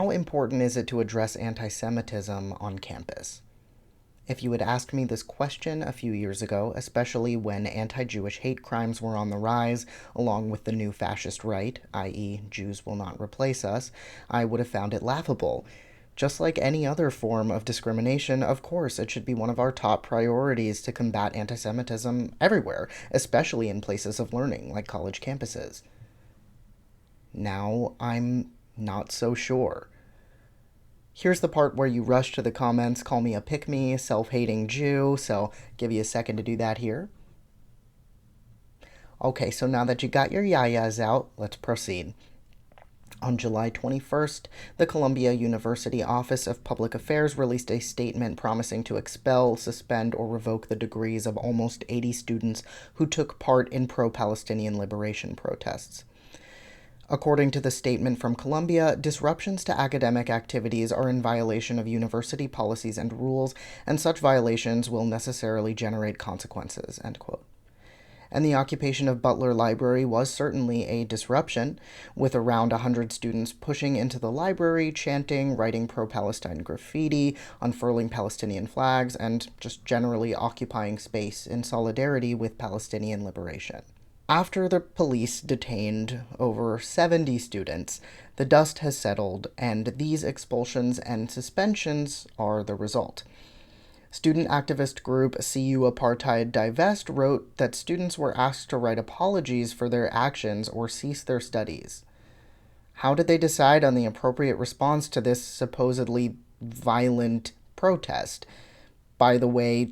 how important is it to address anti-Semitism on campus? If you had asked me this question a few years ago, especially when anti-Jewish hate crimes were on the rise, along with the new fascist right, i.e., Jews will not replace us, I would have found it laughable. Just like any other form of discrimination, of course, it should be one of our top priorities to combat anti-Semitism everywhere, especially in places of learning, like college campuses. Now, I'm not so sure. Here's the part where you rush to the comments, call me a pick-me, self-hating Jew, so give you a second to do that here. Okay, so now that you got your yayas out, let's proceed. On July 21st, the Columbia University Office of Public Affairs released a statement promising to expel, suspend, or revoke the degrees of almost 80 students who took part in pro-Palestinian liberation protests. According to the statement from Columbia, disruptions to academic activities are in violation of university policies and rules, and such violations will necessarily generate consequences, end quote. And the occupation of Butler Library was certainly a disruption, with around 100 students pushing into the library, chanting, writing pro-Palestine graffiti, unfurling Palestinian flags, and just generally occupying space in solidarity with Palestinian liberation. After the police detained over 70 students, the dust has settled, and these expulsions and suspensions are the result. Student activist group CU Apartheid Divest wrote that students were asked to write apologies for their actions or cease their studies. How did they decide on the appropriate response to this supposedly violent protest? By the way,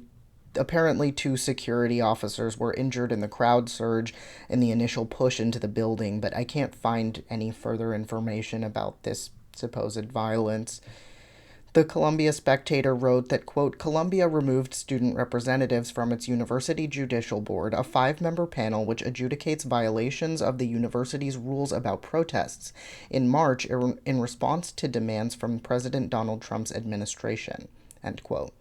apparently 2 security officers were injured in the crowd surge in the initial push into the building, but I can't find any further information about this supposed violence. The Columbia Spectator wrote that, quote, Columbia removed student representatives from its University Judicial Board, a 5-member panel which adjudicates violations of the university's rules about protests, in March in response to demands from President Donald Trump's administration, end quote.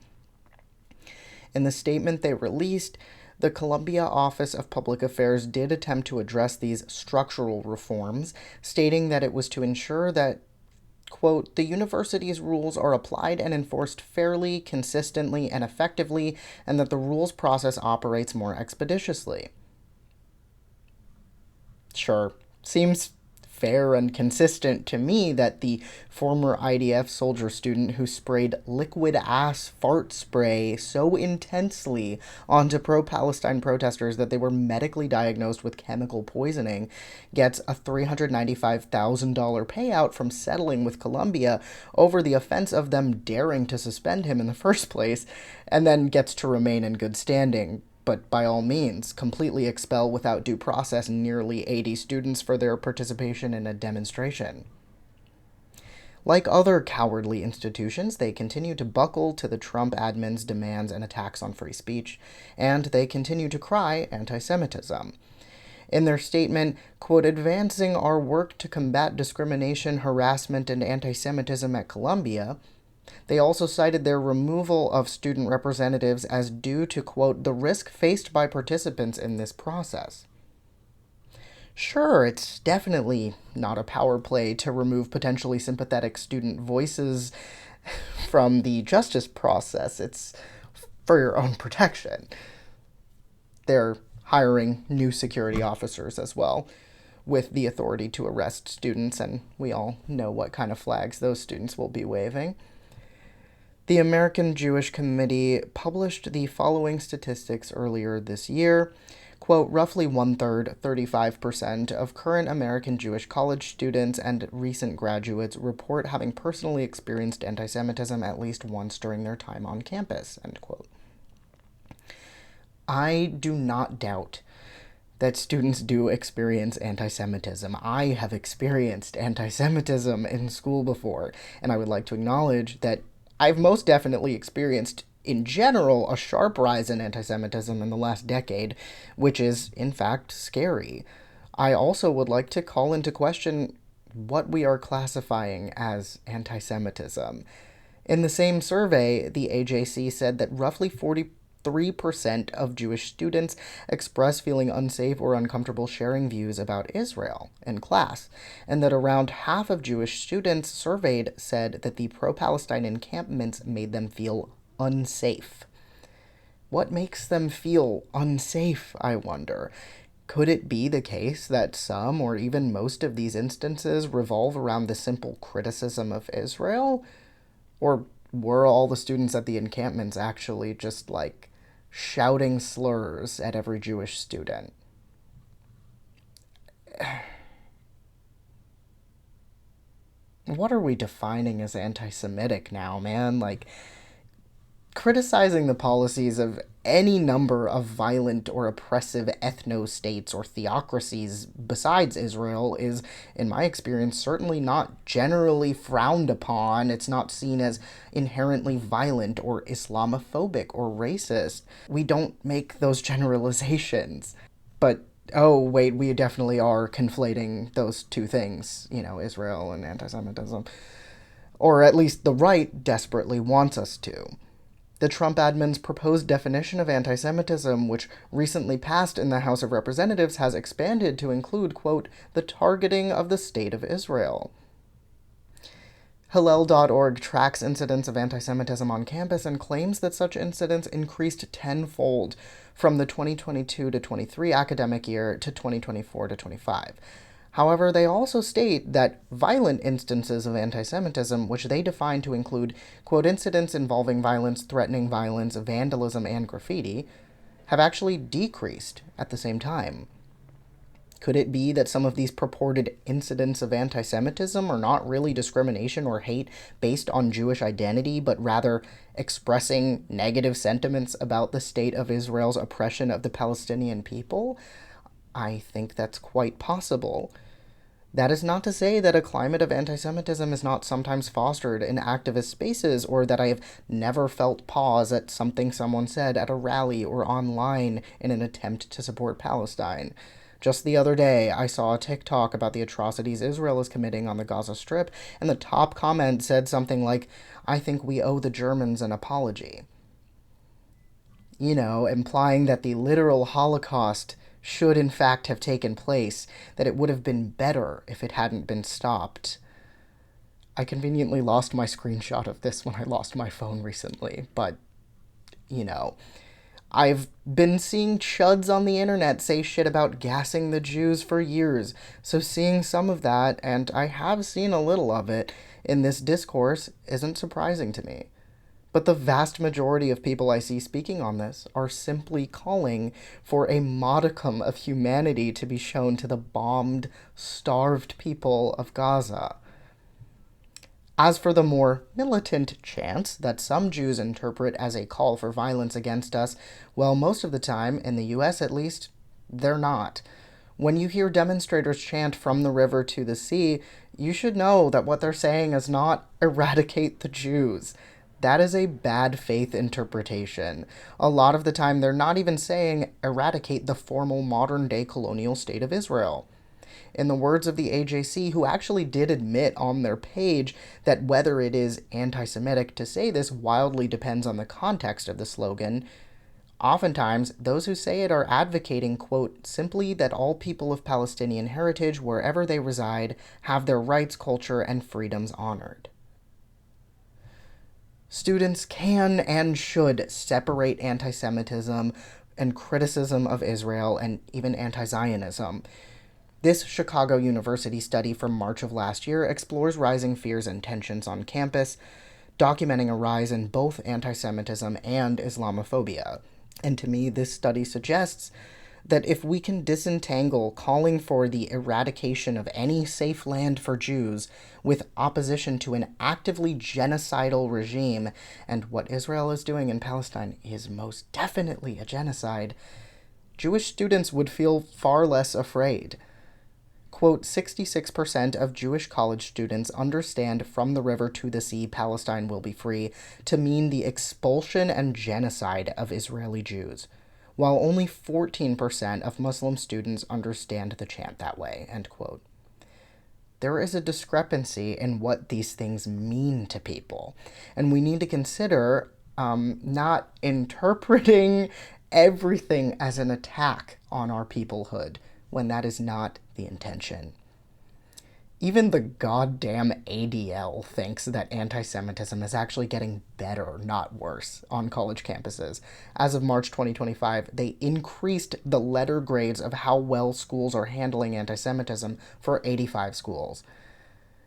In the statement they released, the Columbia Office of Public Affairs did attempt to address these structural reforms, stating that it was to ensure that, quote, the university's rules are applied and enforced fairly, consistently, and effectively, and that the rules process operates more expeditiously. Sure, seems fair and consistent to me that the former IDF soldier student who sprayed liquid ass fart spray so intensely onto pro-Palestine protesters that they were medically diagnosed with chemical poisoning gets a $395,000 payout from settling with Columbia over the offense of them daring to suspend him in the first place, and then gets to remain in good standing. But by all means, completely expel without due process nearly 80 students for their participation in a demonstration. Like other cowardly institutions, they continue to buckle to the Trump admin's demands and attacks on free speech, and they continue to cry anti-Semitism. In their statement, quote, advancing our work to combat discrimination, harassment, and anti-Semitism at Columbia, they also cited their removal of student representatives as due to, quote, the risk faced by participants in this process. Sure, it's definitely not a power play to remove potentially sympathetic student voices from the justice process. It's for your own protection. They're hiring new security officers as well, with the authority to arrest students, and we all know what kind of flags those students will be waving. The American Jewish Committee published the following statistics earlier this year. Quote, roughly 1/3, 35% of current American Jewish college students and recent graduates report having personally experienced anti-Semitism at least once during their time on campus, end quote. I do not doubt that students do experience anti-Semitism. I have experienced anti-Semitism in school before, and I would like to acknowledge that I've most definitely experienced, in general, a sharp rise in anti-Semitism in the last decade, which is, in fact, scary. I also would like to call into question what we are classifying as anti-Semitism. In the same survey, the AJC said that roughly 40 3% of Jewish students express feeling unsafe or uncomfortable sharing views about Israel in class, and that around half of Jewish students surveyed said that the pro-Palestine encampments made them feel unsafe. What makes them feel unsafe, I wonder? Could it be the case that some or even most of these instances revolve around the simple criticism of Israel? Or were all the students at the encampments actually just like shouting slurs at every Jewish student? What are we defining as anti Semitic now, man? Like, criticizing the policies of any number of violent or oppressive ethno-states or theocracies besides Israel is, in my experience, certainly not generally frowned upon. It's not seen as inherently violent or Islamophobic or racist. We don't make those generalizations. But, oh, wait, we definitely are conflating those two things, Israel and anti Semitism. Or at least the right desperately wants us to. The Trump admin's proposed definition of anti Semitism, which recently passed in the House of Representatives, has expanded to include, quote, the targeting of the State of Israel. Hillel.org tracks incidents of anti Semitism on campus and claims that such incidents increased tenfold from the 2022 to 23 academic year to 2024 to 25. However, they also state that violent instances of anti-Semitism, which they define to include, quote, incidents involving violence, threatening violence, vandalism, and graffiti, have actually decreased at the same time. Could it be that some of these purported incidents of anti-Semitism are not really discrimination or hate based on Jewish identity, but rather expressing negative sentiments about the state of Israel's oppression of the Palestinian people? I think that's quite possible. That is not to say that a climate of anti-Semitism is not sometimes fostered in activist spaces, or that I have never felt pause at something someone said at a rally or online in an attempt to support Palestine. Just the other day, I saw a TikTok about the atrocities Israel is committing on the Gaza Strip, and the top comment said something like, "I think we owe the Germans an apology." Implying that the literal Holocaust should in fact have taken place, that it would have been better if it hadn't been stopped. I conveniently lost my screenshot of this when I lost my phone recently, but, I've been seeing chuds on the internet say shit about gassing the Jews for years, so seeing some of that, and I have seen a little of it, in this discourse isn't surprising to me. But the vast majority of people I see speaking on this are simply calling for a modicum of humanity to be shown to the bombed, starved people of Gaza. As for the more militant chants that some Jews interpret as a call for violence against us, well, most of the time, in the US at least, they're not. When you hear demonstrators chant from the river to the sea, you should know that what they're saying is not eradicate the Jews. That is a bad faith interpretation. A lot of the time, they're not even saying eradicate the formal modern day colonial state of Israel. In the words of the AJC, who actually did admit on their page that whether it is anti Semitic to say this wildly depends on the context of the slogan, oftentimes those who say it are advocating, quote, simply that all people of Palestinian heritage, wherever they reside, have their rights, culture, and freedoms honored. Students can and should separate anti-Semitism and criticism of Israel and even anti-Zionism. This Chicago University study from March of last year explores rising fears and tensions on campus, documenting a rise in both anti-Semitism and Islamophobia. And to me, this study suggests that if we can disentangle calling for the eradication of any safe land for Jews with opposition to an actively genocidal regime, and what Israel is doing in Palestine is most definitely a genocide, Jewish students would feel far less afraid. Quote, 66% of Jewish college students understand from the river to the sea Palestine will be free to mean the expulsion and genocide of Israeli Jews, while only 14% of Muslim students understand the chant that way, end quote. There is a discrepancy in what these things mean to people, and we need to consider not interpreting everything as an attack on our peoplehood when that is not the intention. Even the goddamn ADL thinks that anti Semitism is actually getting better, not worse, on college campuses. As of March 2025, they increased the letter grades of how well schools are handling anti Semitism for 85 schools.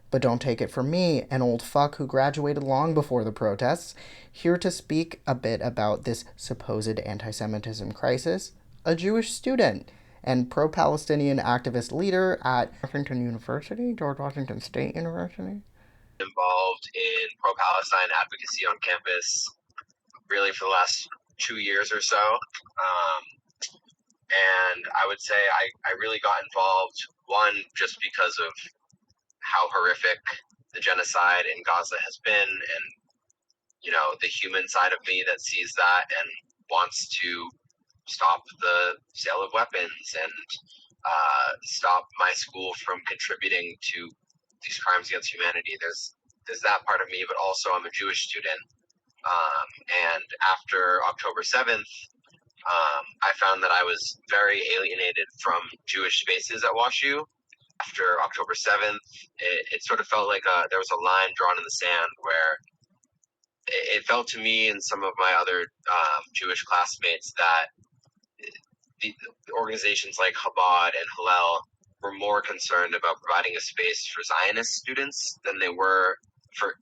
But don't take it from me, an old fuck who graduated long before the protests, here to speak a bit about this supposed anti Semitism crisis, a Jewish student and pro Palestinian activist leader at Washington University, George Washington State University. Involved in pro-Palestine advocacy on campus really for the last 2 years or so. And I would say I really got involved, one, just because of how horrific the genocide in Gaza has been, and the human side of me that sees that and wants to stop the sale of weapons and stop my school from contributing to these crimes against humanity. There's that part of me, but also I'm a Jewish student. And after October 7th, I found that I was very alienated from Jewish spaces at WashU. After October 7th, it sort of felt like there was a line drawn in the sand where it felt to me and some of my other Jewish classmates that the organizations like Chabad and Hillel were more concerned about providing a space for Zionist students than they were for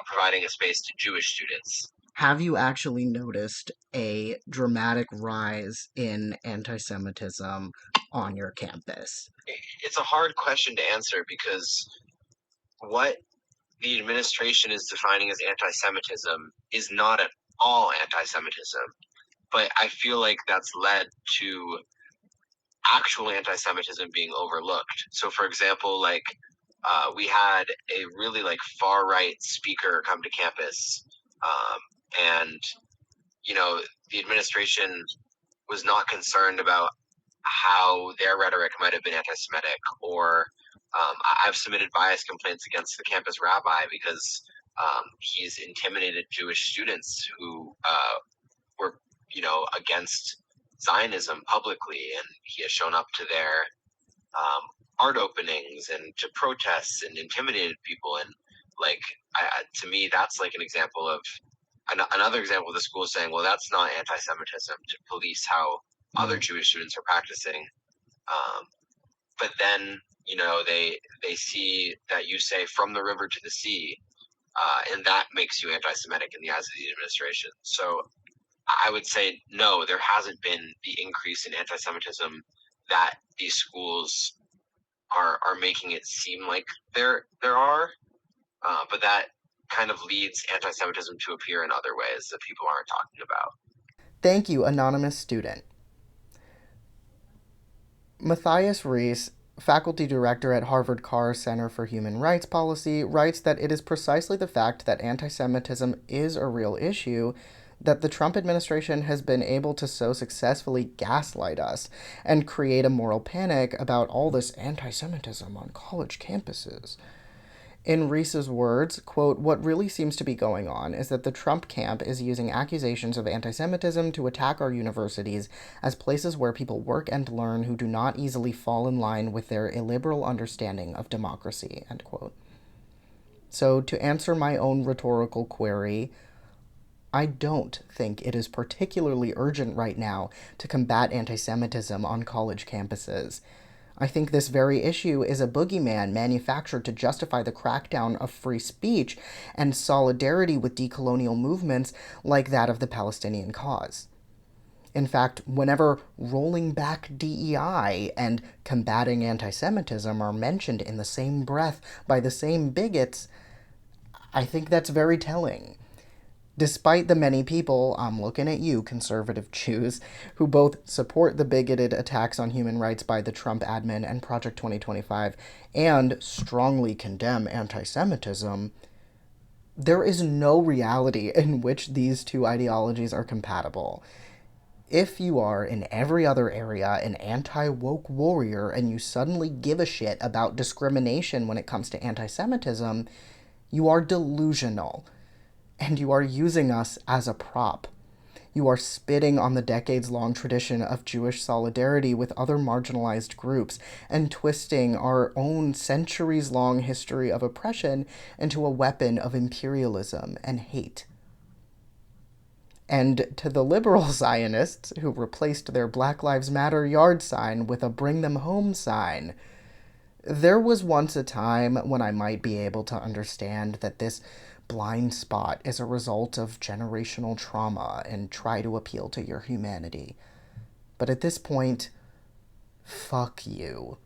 providing a space to Jewish students. Have you actually noticed a dramatic rise in anti Semitism on your campus? It's a hard question to answer because what the administration is defining as anti-Semitism is not at all anti-Semitism. But I feel like that's led to actual anti-Semitism being overlooked. So, for example, we had a really far-right speaker come to campus, and the administration was not concerned about how their rhetoric might have been anti-Semitic, or I've submitted bias complaints against the campus rabbi because he's intimidated Jewish students who were, against Zionism publicly, and he has shown up to their art openings and to protests and intimidated people. And to me, that's like an example of another example of the school saying, well, that's not anti-Semitism, to police how other Jewish students are practicing. But then, they see that you say from the river to the sea, and that makes you anti-Semitic in the eyes of the administration. So I would say, no, there hasn't been the increase in anti-Semitism that these schools are making it seem like there are. But that kind of leads anti-Semitism to appear in other ways that people aren't talking about. Thank you, anonymous student. Matthias Rees, faculty director at Harvard Carr Center for Human Rights Policy, writes that it is precisely the fact that anti Semitism is a real issue that the Trump administration has been able to so successfully gaslight us and create a moral panic about all this anti Semitism on college campuses. In Reese's words, quote, what really seems to be going on is that the Trump camp is using accusations of anti Semitism to attack our universities as places where people work and learn who do not easily fall in line with their illiberal understanding of democracy, end quote. So, to answer my own rhetorical query, I don't think it is particularly urgent right now to combat anti Semitism on college campuses. I think this very issue is a boogeyman manufactured to justify the crackdown of free speech and solidarity with decolonial movements like that of the Palestinian cause. In fact, whenever rolling back DEI and combating anti Semitism are mentioned in the same breath by the same bigots, I think that's very telling. Despite the many people, I'm looking at you, conservative Jews, who both support the bigoted attacks on human rights by the Trump admin and Project 2025 and strongly condemn anti Semitism, there is no reality in which these two ideologies are compatible. If you are, in every other area, an anti woke warrior and you suddenly give a shit about discrimination when it comes to anti Semitism, you are delusional. And you are using us as a prop. You are spitting on the decades-long tradition of Jewish solidarity with other marginalized groups and twisting our own centuries-long history of oppression into a weapon of imperialism and hate. And to the liberal Zionists who replaced their Black Lives Matter yard sign with a Bring Them Home sign, there was once a time when I might be able to understand that this blind spot is a result of generational trauma and try to appeal to your humanity. But at this point, fuck you.